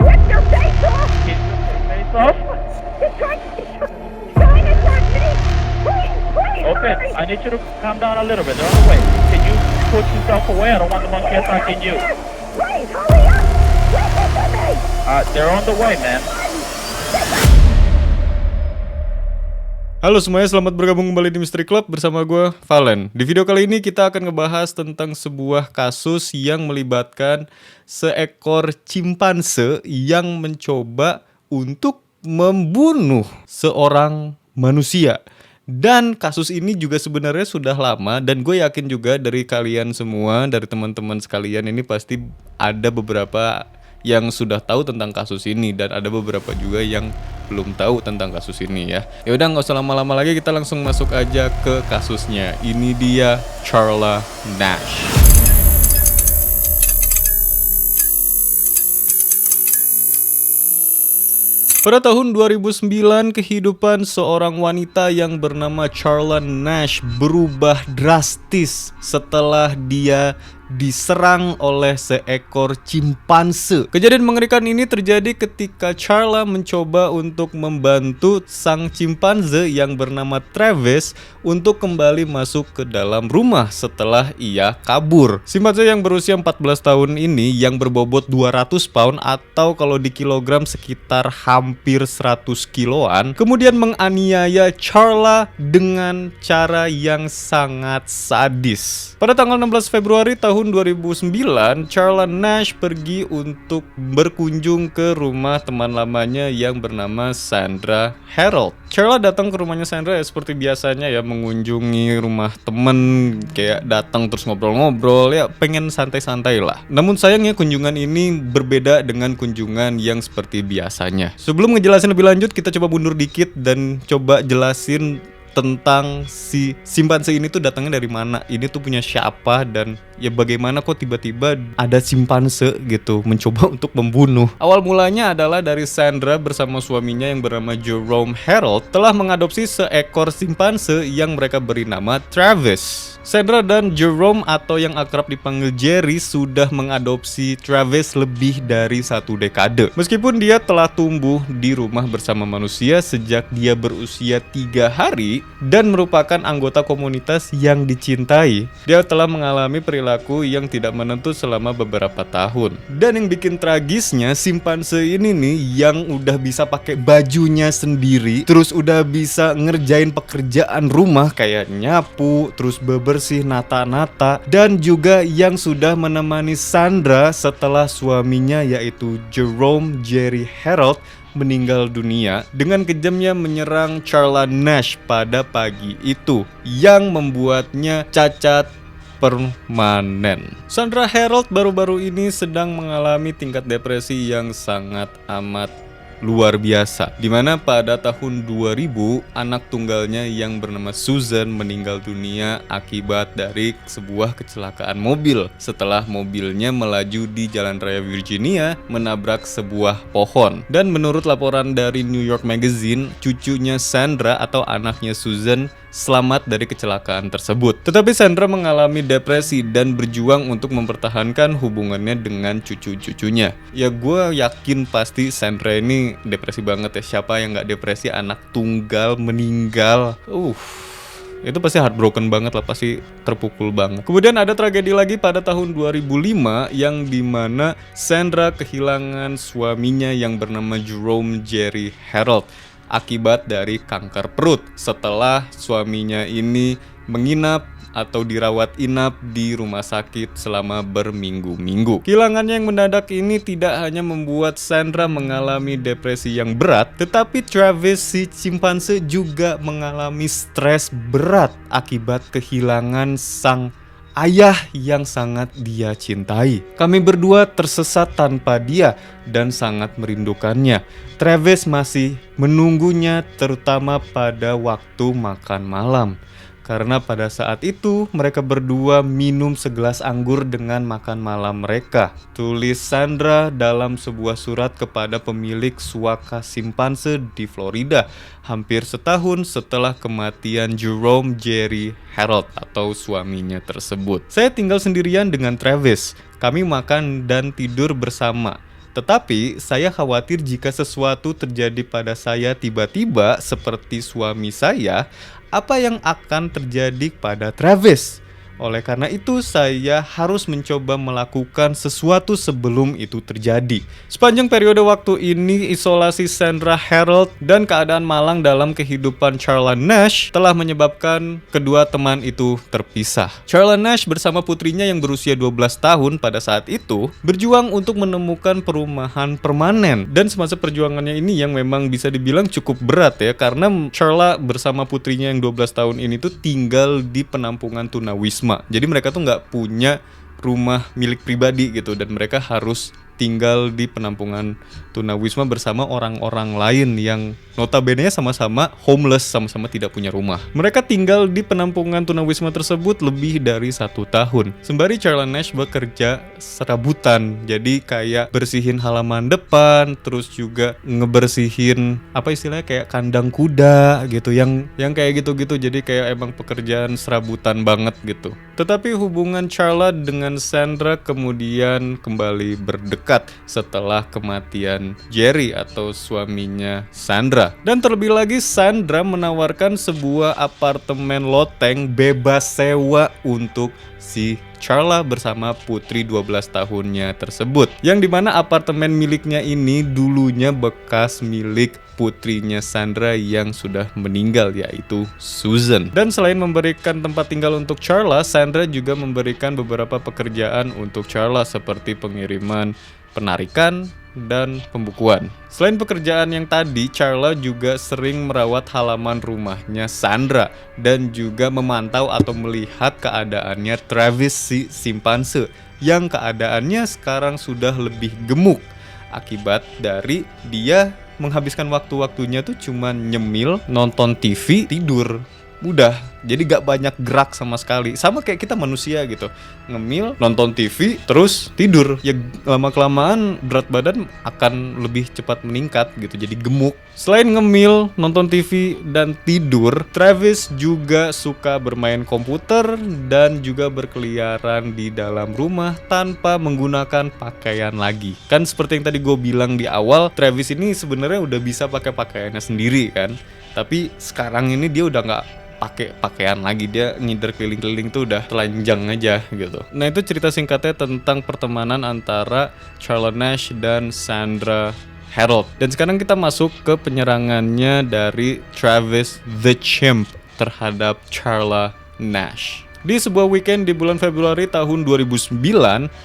Rip your face off! Get your face off. He's trying to attack me! Please, Okay, hurry! I need you to calm down a little bit. They're on the way. Can you put yourself away? I don't want the monkey attacking you. Please, hurry up! Listen to me! They're on the way, man. Halo semuanya, selamat bergabung kembali di Mystery Club bersama gue, Valen. Di video kali ini kita akan ngebahas tentang sebuah kasus yang melibatkan seekor cimpanse yang mencoba untuk membunuh seorang manusia. Dan kasus ini juga sebenarnya sudah lama, dan gue yakin juga dari kalian semua, dari teman-teman sekalian ini pasti ada beberapa yang sudah tahu tentang kasus ini, dan ada beberapa juga yang belum tahu tentang kasus ini ya. Ya udah, nggak usah lama-lama lagi, kita langsung masuk aja ke kasusnya. Ini dia Charla Nash. Pada tahun 2009, kehidupan seorang wanita yang bernama Charla Nash berubah drastis setelah dia diserang oleh seekor cimpanse. Kejadian mengerikan ini terjadi ketika Charla mencoba untuk membantu sang cimpanse yang bernama Travis untuk kembali masuk ke dalam rumah setelah ia kabur. Cimpanse yang berusia 14 tahun ini yang berbobot 200 pound atau kalau di kilogram sekitar hampir 100 kiloan, kemudian menganiaya Charla dengan cara yang sangat sadis. Pada tanggal 16 Februari tahun 2009, Charla Nash pergi untuk berkunjung ke rumah teman lamanya yang bernama Sandra Harold. Charla datang ke rumahnya Sandra ya seperti biasanya ya, mengunjungi rumah temen, kayak datang terus ngobrol-ngobrol, ya pengen santai-santai lah. Namun sayangnya kunjungan ini berbeda dengan kunjungan yang seperti biasanya. Sebelum ngejelasin lebih lanjut, kita coba mundur dikit dan coba jelasin tentang si simpanse ini tuh datangnya dari mana, ini tuh punya siapa, dan ya bagaimana kok tiba-tiba ada simpanse gitu mencoba untuk membunuh. Awal mulanya adalah dari Sandra bersama suaminya yang bernama Jerome Harold telah mengadopsi seekor simpanse yang mereka beri nama Travis. Sandra dan Jerome atau yang akrab dipanggil Jerry sudah mengadopsi Travis lebih dari 1 dekade. Meskipun dia telah tumbuh di rumah bersama manusia sejak dia berusia 3 hari dan merupakan anggota komunitas yang dicintai, dia telah mengalami perilaku yang tidak menentu selama beberapa tahun. Dan yang bikin tragisnya, simpanse ini nih yang udah bisa pakai bajunya sendiri, terus udah bisa ngerjain pekerjaan rumah kayak nyapu, terus bebersih nata-nata, dan juga yang sudah menemani Sandra setelah suaminya yaitu Jerome Jerry Harold meninggal dunia dengan kejamnya menyerang Charla Nash pada pagi itu yang membuatnya cacat permanen. Sandra Harold baru-baru ini sedang mengalami tingkat depresi yang sangat amat luar biasa, dimana pada tahun 2000 anak tunggalnya yang bernama Susan meninggal dunia akibat dari sebuah kecelakaan mobil setelah mobilnya melaju di Jalan Raya Virginia menabrak sebuah pohon. Dan menurut laporan dari New York Magazine, cucunya Sandra atau anaknya Susan selamat dari kecelakaan tersebut. Tetapi Sandra mengalami depresi dan berjuang untuk mempertahankan hubungannya dengan cucu-cucunya. Ya gue yakin pasti Sandra ini depresi banget ya. Siapa yang gak depresi anak tunggal meninggal? Itu pasti heartbroken banget lah, pasti terpukul banget. Kemudian ada tragedi lagi pada tahun 2005 yang dimana Sandra kehilangan suaminya yang bernama Jerome Jerry Harold akibat dari kanker perut setelah suaminya ini menginap atau dirawat inap di rumah sakit selama berminggu-minggu. Kehilangannya yang mendadak ini tidak hanya membuat Sandra mengalami depresi yang berat, tetapi Travis si cimpanse juga mengalami stres berat akibat kehilangan sang ayah yang sangat dia cintai. Kami berdua tersesat tanpa dia dan sangat merindukannya. Travis masih menunggunya terutama pada waktu makan malam. Karena pada saat itu mereka berdua minum segelas anggur dengan makan malam mereka. Tulis Sandra dalam sebuah surat kepada pemilik suaka simpanse di Florida hampir setahun setelah kematian Jerome Jerry Harold atau suaminya tersebut. Saya tinggal sendirian dengan Travis. Kami makan dan tidur bersama. Tetapi saya khawatir jika sesuatu terjadi pada saya tiba-tiba seperti suami saya, apa yang akan terjadi pada Travis? Oleh karena itu, saya harus mencoba melakukan sesuatu sebelum itu terjadi. Sepanjang periode waktu ini, isolasi Sandra Harold dan keadaan malang dalam kehidupan Charla Nash telah menyebabkan kedua teman itu terpisah. Charla Nash bersama putrinya yang berusia 12 tahun pada saat itu berjuang untuk menemukan perumahan permanen. Dan semasa perjuangannya ini yang memang bisa dibilang cukup berat ya, karena Charla bersama putrinya yang 12 tahun ini tuh tinggal di penampungan tunawisma. Jadi mereka tuh nggak punya rumah milik pribadi gitu, dan mereka harus tinggal di penampungan tunawisma bersama orang-orang lain yang notabene sama-sama homeless, sama-sama tidak punya rumah. Mereka tinggal di penampungan tunawisma tersebut lebih dari 1 tahun. Sembari Charla Nash bekerja serabutan, jadi kayak bersihin halaman depan, terus juga ngebersihin apa istilahnya kayak kandang kuda gitu, yang kayak gitu-gitu. Jadi kayak emang pekerjaan serabutan banget gitu. Tetapi hubungan Charla dengan Sandra kemudian kembali berdekat setelah kematian Jerry atau suaminya Sandra. Dan terlebih lagi, Sandra menawarkan sebuah apartemen loteng bebas sewa untuk si Charla bersama putri 12 tahunnya tersebut, yang dimana apartemen miliknya ini dulunya bekas milik putrinya Sandra yang sudah meninggal, yaitu Susan. Dan selain memberikan tempat tinggal untuk Charla, Sandra juga memberikan beberapa pekerjaan untuk Charla seperti pengiriman penarikan dan pembukuan. Selain pekerjaan yang tadi, Charla juga sering merawat halaman rumahnya Sandra dan juga memantau atau melihat keadaannya Travis si simpanse yang keadaannya sekarang sudah lebih gemuk akibat dari dia menghabiskan waktu-waktunya tuh cuman nyemil, nonton TV, tidur. Udah, jadi gak banyak gerak sama sekali. Sama kayak kita manusia gitu, ngemil, nonton TV, terus tidur. Ya lama-kelamaan berat badan akan lebih cepat meningkat gitu, jadi gemuk. Selain ngemil, nonton TV, dan tidur, Travis juga suka bermain komputer dan juga berkeliaran di dalam rumah tanpa menggunakan pakaian lagi. Kan seperti yang tadi gue bilang di awal, Travis ini sebenarnya udah bisa pakai pakaiannya sendiri kan. Tapi sekarang ini dia udah gak pakai pakaian lagi, dia ngider keliling-keliling tuh udah telanjang aja gitu. Nah, itu cerita singkatnya tentang pertemanan antara Charla Nash dan Sandra Harold. Dan sekarang kita masuk ke penyerangannya dari Travis the Chimp terhadap Charla Nash. Di sebuah weekend di bulan Februari tahun 2009,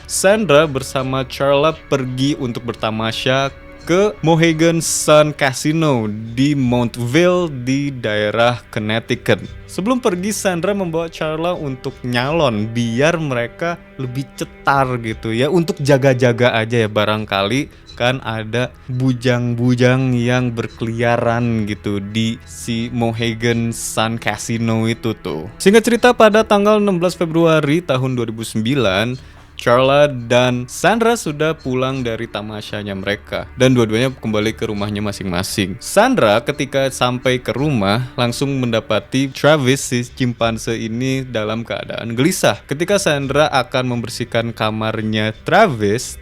Sandra bersama Charla pergi untuk bertamasya ke Mohegan Sun Casino di Montville di daerah Connecticut. Sebelum pergi, Sandra membawa Charla untuk nyalon biar mereka lebih cetar gitu ya, untuk jaga-jaga aja ya, barangkali kan ada bujang-bujang yang berkeliaran gitu di si Mohegan Sun Casino itu tuh. Singkat cerita, pada tanggal 16 Februari tahun 2009, Charla dan Sandra sudah pulang dari tamasyanya mereka dan dua-duanya kembali ke rumahnya masing-masing. Sandra ketika sampai ke rumah langsung mendapati Travis si cimpanse ini dalam keadaan gelisah. Ketika Sandra akan membersihkan kamarnya Travis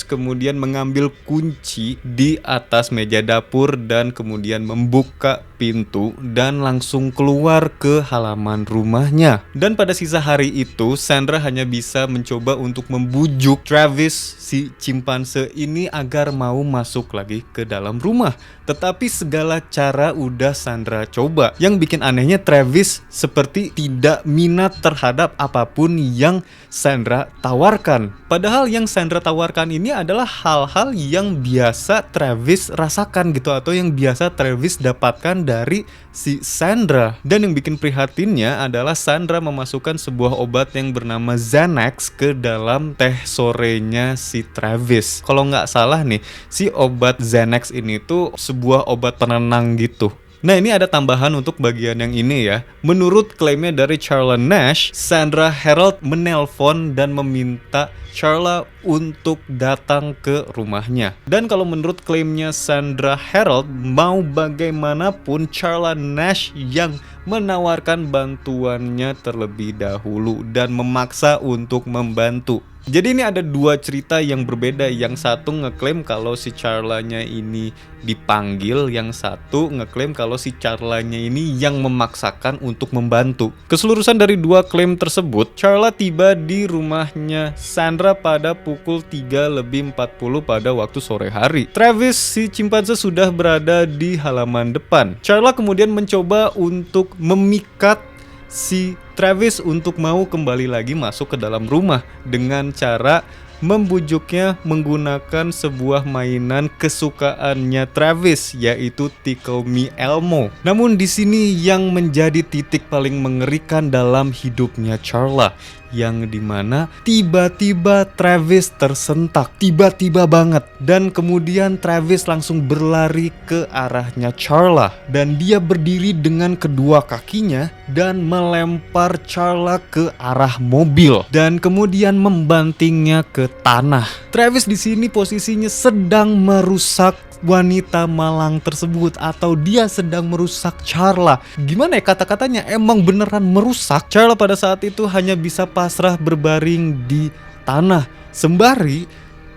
kemudian mengambil kunci di atas meja dapur dan kemudian membuka pintu dan langsung keluar ke halaman rumahnya. Dan pada sisa hari itu, Sandra hanya bisa mencoba untuk membujuk Travis si cimpanse ini agar mau masuk lagi ke dalam rumah. Tetapi segala cara udah Sandra coba. Yang bikin anehnya, Travis seperti tidak minat terhadap apapun yang Sandra tawarkan. Padahal yang Sandra tawarkan ini adalah hal-hal yang biasa Travis rasakan gitu, atau yang biasa Travis dapatkan dari si Sandra. Dan yang bikin prihatinnya adalah Sandra memasukkan sebuah obat yang bernama Xanax ke dalam teh sorenya si Travis. Kalau nggak salah nih, si obat Xanax ini tuh sebuah obat penenang gitu. Nah, ini ada tambahan untuk bagian yang ini ya. Menurut klaimnya dari Charla Nash, Sandra Harold menelpon dan meminta Charla untuk datang ke rumahnya. Dan kalau menurut klaimnya Sandra Harold, mau bagaimanapun Charla Nash yang menawarkan bantuannya terlebih dahulu dan memaksa untuk membantu. Jadi ini ada dua cerita yang berbeda. Yang satu ngeklaim kalau si Charla-nya ini dipanggil, yang satu ngeklaim kalau si Charla-nya ini yang memaksakan untuk membantu. Keseluruhan dari dua klaim tersebut, Charla tiba di rumahnya Sandra pada pukul 3:40 pada waktu sore hari. Travis si cimpanse sudah berada di halaman depan. Charla kemudian mencoba untuk memikat si Travis untuk mau kembali lagi masuk ke dalam rumah dengan cara membujuknya menggunakan sebuah mainan kesukaannya Travis, yaitu Tickle Me Elmo. Namun di sini yang menjadi titik paling mengerikan dalam hidupnya Charla, yang dimana tiba-tiba Travis tersentak, tiba-tiba banget, dan kemudian Travis langsung berlari ke arahnya Charla, dan dia berdiri dengan kedua kakinya dan melempar Charla ke arah mobil dan kemudian membantingnya ke tanah. Travis di sini posisinya sedang merusak wanita malang tersebut, atau dia sedang merusak Charla. Gimana ya kata-katanya, emang beneran merusak. Charla pada saat itu hanya bisa pasrah berbaring di tanah sembari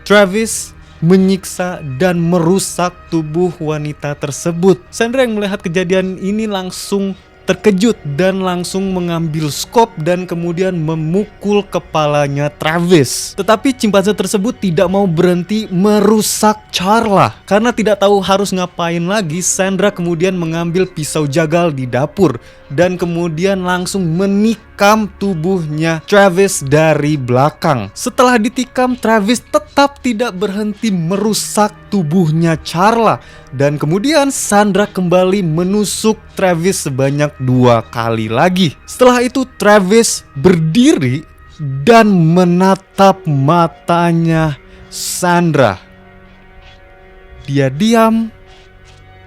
Travis menyiksa dan merusak tubuh wanita tersebut. Sandra yang melihat kejadian ini langsung terkejut dan langsung mengambil skop dan kemudian memukul kepalanya Travis. Tetapi cimpanse tersebut tidak mau berhenti merusak Charla. Karena tidak tahu harus ngapain lagi, Sandra kemudian mengambil pisau jagal di dapur dan kemudian langsung menikam tubuhnya Travis dari belakang. Setelah ditikam, Travis tetap tidak berhenti merusak tubuhnya Charla. Dan kemudian Sandra kembali menusuk Travis sebanyak 2 kali lagi. Setelah itu Travis berdiri dan menatap matanya Sandra. Dia diam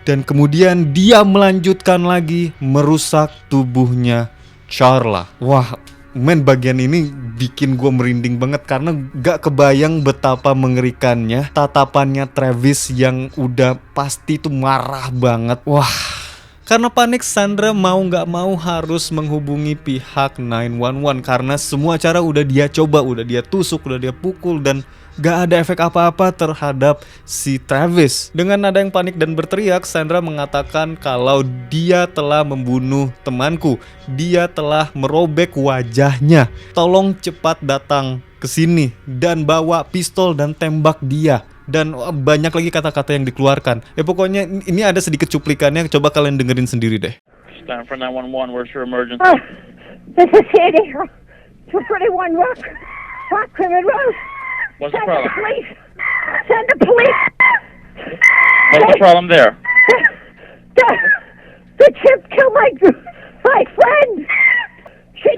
dan kemudian dia melanjutkan lagi merusak tubuhnya Charla. Wah, men, bagian ini bikin gue merinding banget karena gak kebayang betapa mengerikannya tatapannya Travis yang udah pasti tuh marah banget. Wah, karena panik Sandra mau gak mau harus menghubungi pihak 911 karena semua cara udah dia coba, udah dia tusuk, udah dia pukul dan gak ada efek apa-apa terhadap si Travis. Dengan nada yang panik dan berteriak, Sandra mengatakan kalau dia telah membunuh temanku. Dia telah merobek wajahnya. Tolong cepat datang ke sini dan bawa pistol dan tembak dia. Dan banyak lagi kata-kata yang dikeluarkan. Pokoknya ini ada sedikit cuplikannya, coba kalian dengerin sendiri deh. Stand for 911, where's your emergency? This is Sandy. 231 Rock Crimmon Road. What's the Send the problem? police. Send the police. What's the problem there? The chip killed my friend. He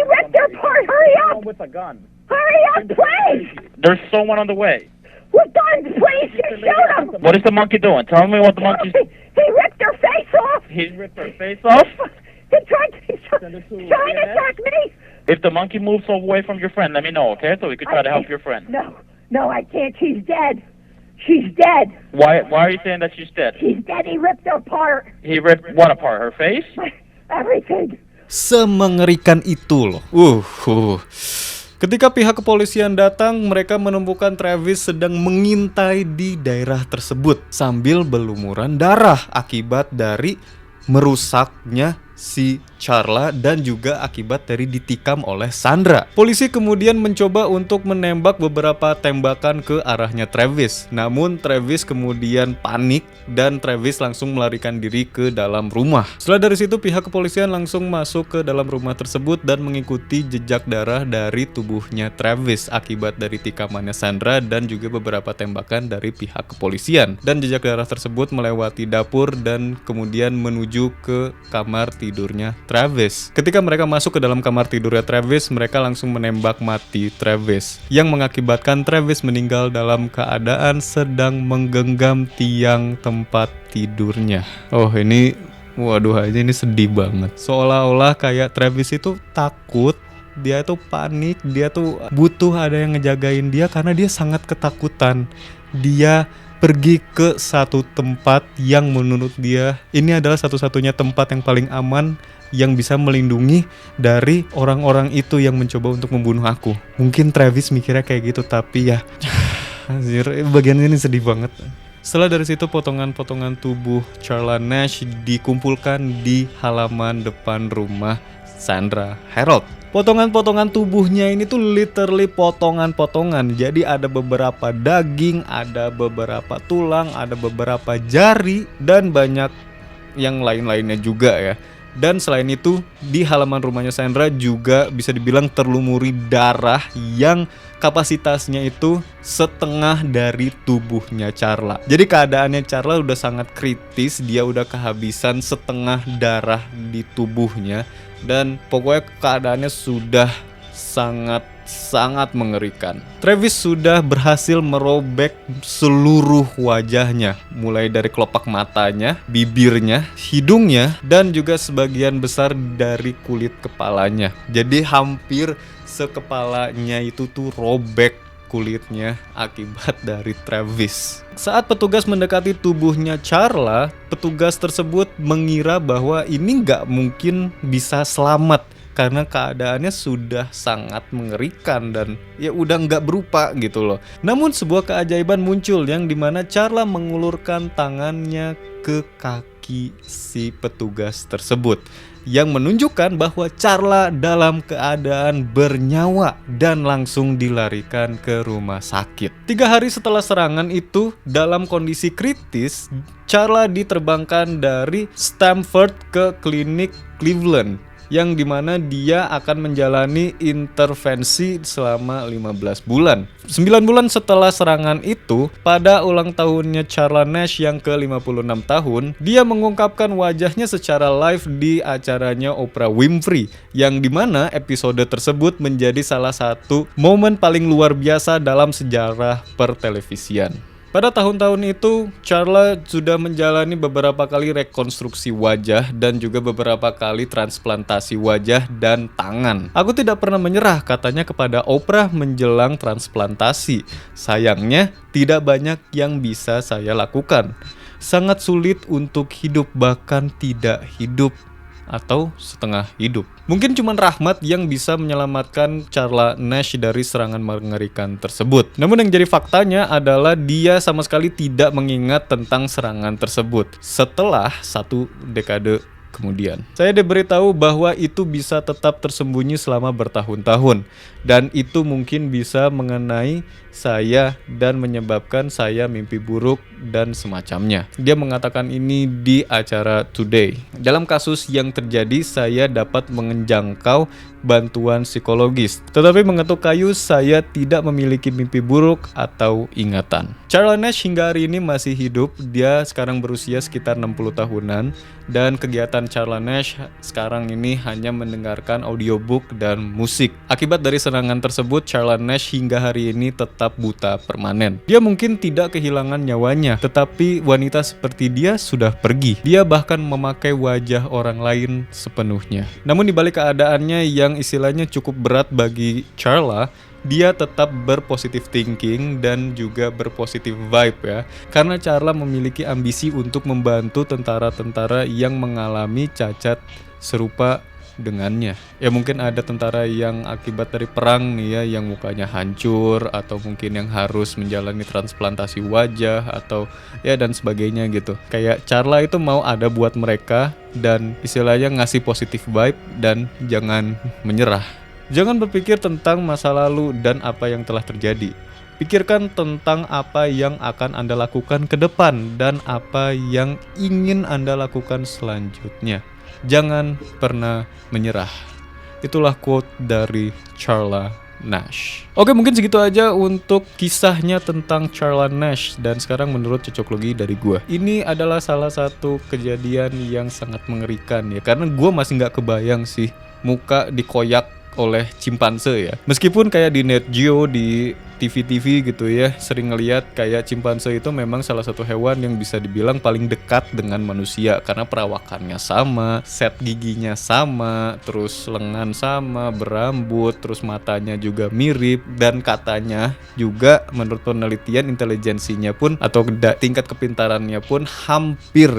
ripped her apart. Hurry up. With a gun. Hurry up, please. There's someone on the way. With guns, please. Just shoot him. What is the monkey doing? Tell me what the monkey's... He ripped her face off. He ripped her face off? He's trying to attack me. If the monkey moves away from your friend, let me know, okay? So we could try to help your friend. No, I can't. She's dead. She's dead. Why are you saying that she's dead? She's dead. He ripped her apart. He ripped what apart? Her face? Everything. Semengerikan itu loh. Ketika pihak kepolisian datang, mereka menemukan Travis sedang mengintai di daerah tersebut sambil berlumuran darah akibat dari merusaknya si Charla dan juga akibat dari ditikam oleh Sandra. Polisi kemudian mencoba untuk menembak beberapa tembakan ke arahnya Travis. Namun Travis kemudian panik dan Travis langsung melarikan diri ke dalam rumah. Setelah dari situ pihak kepolisian langsung masuk ke dalam rumah tersebut dan mengikuti jejak darah dari tubuhnya Travis akibat dari tikamannya Sandra dan juga beberapa tembakan dari pihak kepolisian. Dan jejak darah tersebut melewati dapur dan kemudian menuju ke kamar tidurnya Travis. Ketika mereka masuk ke dalam kamar tidurnya Travis, mereka langsung menembak mati Travis, yang mengakibatkan Travis meninggal dalam keadaan sedang menggenggam tiang tempat tidurnya. Oh, ini waduh aja, ini sedih banget. Seolah-olah kayak Travis itu takut, dia tuh panik, dia tuh butuh ada yang ngejagain dia karena dia sangat ketakutan. Dia pergi ke satu tempat yang menurut dia ini adalah satu-satunya tempat yang paling aman yang bisa melindungi dari orang-orang itu yang mencoba untuk membunuh aku. Mungkin Travis mikirnya kayak gitu, tapi ya anjir, bagian ini sedih banget. Setelah dari situ potongan-potongan tubuh Charla Nash dikumpulkan di halaman depan rumah Sandra Herold. Potongan-potongan tubuhnya ini tuh literally potongan-potongan. Jadi ada beberapa daging, ada beberapa tulang, ada beberapa jari, dan banyak yang lain-lainnya juga ya. Dan selain itu di halaman rumahnya Sandra juga bisa dibilang terlumuri darah yang kapasitasnya itu setengah dari tubuhnya Charla. Jadi keadaannya Charla udah sangat kritis, dia udah kehabisan setengah darah di tubuhnya. Dan pokoknya keadaannya sudah sangat mengerikan. Travis sudah berhasil merobek seluruh wajahnya, mulai dari kelopak matanya, bibirnya, hidungnya, dan juga sebagian besar dari kulit kepalanya. Jadi hampir sekepalanya itu tuh robek kulitnya akibat dari Travis. Saat petugas mendekati tubuhnya Charla, petugas tersebut mengira bahwa ini nggak mungkin bisa selamat karena keadaannya sudah sangat mengerikan dan ya udah nggak berupa gitu loh. Namun sebuah keajaiban muncul yang dimana Charla mengulurkan tangannya ke kaki si petugas tersebut, yang menunjukkan bahwa Charla dalam keadaan bernyawa dan langsung dilarikan ke rumah sakit. 3 hari setelah serangan itu, dalam kondisi kritis, Charla diterbangkan dari Stamford ke klinik Cleveland, yang dimana dia akan menjalani intervensi selama 15 bulan. 9 bulan setelah serangan itu, pada ulang tahunnya Charla Nash yang ke-56 tahun, dia mengungkapkan wajahnya secara live di acaranya Oprah Winfrey, yang dimana episode tersebut menjadi salah satu momen paling luar biasa dalam sejarah pertelevisian. Pada tahun-tahun itu, Charla sudah menjalani beberapa kali rekonstruksi wajah dan juga beberapa kali transplantasi wajah dan tangan. Aku tidak pernah menyerah, katanya kepada Oprah menjelang transplantasi. Sayangnya, tidak banyak yang bisa saya lakukan. Sangat sulit untuk hidup, bahkan tidak hidup atau setengah hidup. Mungkin cuma Rahmat yang bisa menyelamatkan Charla Nash dari serangan mengerikan tersebut. Namun yang jadi faktanya adalah dia sama sekali tidak mengingat tentang serangan tersebut setelah 1 dekade kemudian. Saya diberitahu bahwa itu bisa tetap tersembunyi selama bertahun-tahun, dan itu mungkin bisa mengenai saya dan menyebabkan saya mimpi buruk dan semacamnya. Dia mengatakan ini di acara Today. Dalam kasus yang terjadi, saya dapat menjangkau bantuan psikologis, tetapi mengetuk kayu saya tidak memiliki mimpi buruk atau ingatan. Charla Nash hingga hari ini masih hidup. Dia sekarang berusia sekitar 60 tahunan, dan kegiatan Charla Nash sekarang ini hanya mendengarkan audiobook dan musik. Akibat dari serangan tersebut, Charla Nash hingga hari ini tetap buta permanen. Dia mungkin tidak kehilangan nyawanya, tetapi wanita seperti dia sudah pergi. Dia bahkan memakai wajah orang lain sepenuhnya. Namun dibalik keadaannya yang istilahnya cukup berat bagi Charla, dia tetap berpositif thinking dan juga berpositif vibe ya. Karena Charla memiliki ambisi untuk membantu tentara-tentara yang mengalami cacat serupa dengannya. Ya mungkin ada tentara yang akibat dari perang nih ya, yang mukanya hancur, atau mungkin yang harus menjalani transplantasi wajah atau ya dan sebagainya gitu. Kayak Charla itu mau ada buat mereka dan istilahnya ngasih positif vibe dan jangan menyerah. Jangan berpikir tentang masa lalu dan apa yang telah terjadi. Pikirkan tentang apa yang akan Anda lakukan ke depan dan apa yang ingin Anda lakukan selanjutnya. Jangan pernah menyerah. Itulah quote dari Charla Nash. Oke, mungkin segitu aja untuk kisahnya tentang Charla Nash. Dan sekarang menurut cocoklogi dari gue, ini adalah salah satu kejadian yang sangat mengerikan ya. Karena gue masih gak kebayang sih muka dikoyak oleh cimpanse ya. Meskipun kayak di Net Geo, di TV-TV gitu ya, sering ngeliat kayak cimpanse itu memang salah satu hewan yang bisa dibilang paling dekat dengan manusia karena perawakannya sama, set giginya sama, terus lengan sama, berambut, terus matanya juga mirip, dan katanya juga menurut penelitian intelijensinya pun atau tingkat kepintarannya pun hampir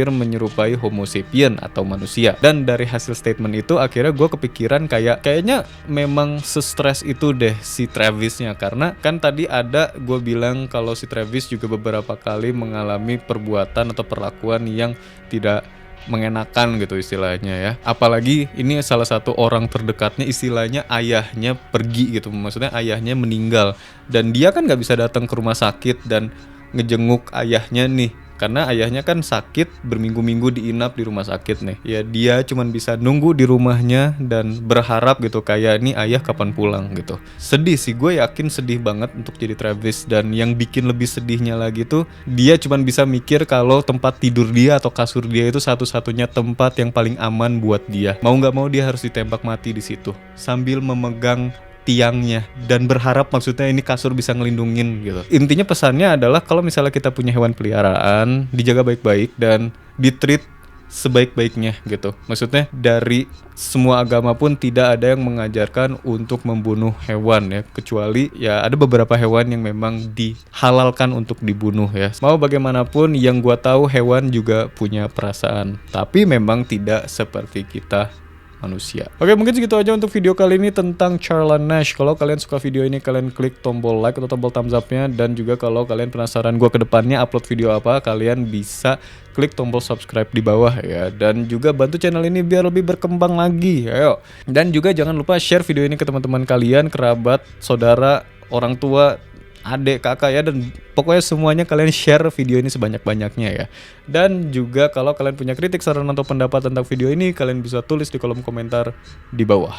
menyerupai Homo sapien atau manusia. Dan dari hasil statement itu akhirnya gue kepikiran kayaknya memang se-stress itu deh si Travisnya. Karena kan tadi ada gue bilang kalau si Travis juga beberapa kali mengalami perbuatan atau perlakuan yang tidak mengenakan gitu istilahnya ya. Apalagi ini salah satu orang terdekatnya, istilahnya ayahnya pergi gitu. Maksudnya ayahnya meninggal dan dia kan gak bisa datang ke rumah sakit dan ngejenguk ayahnya nih. Karena ayahnya kan sakit, berminggu-minggu diinap di rumah sakit nih. Ya dia cuman bisa nunggu di rumahnya dan berharap gitu kayak ini ayah kapan pulang gitu. Sedih sih, gue yakin sedih banget untuk jadi Travis. Dan yang bikin lebih sedihnya lagi tuh dia cuman bisa mikir kalau tempat tidur dia atau kasur dia itu satu-satunya tempat yang paling aman buat dia. Mau nggak mau dia harus ditembak mati di situ sambil memegang tiangnya dan berharap maksudnya ini kasur bisa ngelindungin gitu. Intinya pesannya adalah kalau misalnya kita punya hewan peliharaan, dijaga baik-baik dan ditreat sebaik-baiknya gitu. Maksudnya dari semua agama pun tidak ada yang mengajarkan untuk membunuh hewan ya, kecuali ya ada beberapa hewan yang memang dihalalkan untuk dibunuh ya. Mau bagaimanapun yang gua tahu hewan juga punya perasaan, tapi memang tidak seperti kita manusia. Oke, mungkin segitu aja untuk video kali ini tentang Charla Nash. Kalau kalian suka video ini, kalian klik tombol like atau tombol thumbs up-nya. Dan juga kalau kalian penasaran gue ke depannya upload video apa, kalian bisa klik tombol subscribe di bawah ya. Dan juga bantu channel ini biar lebih berkembang lagi. Ayo. Dan juga jangan lupa share video ini ke teman-teman kalian, kerabat, saudara, orang tua, adik, kakak ya, dan pokoknya semuanya kalian share video ini sebanyak-banyaknya ya. Dan juga kalau kalian punya kritik, saran atau pendapat tentang video ini, kalian bisa tulis di kolom komentar di bawah.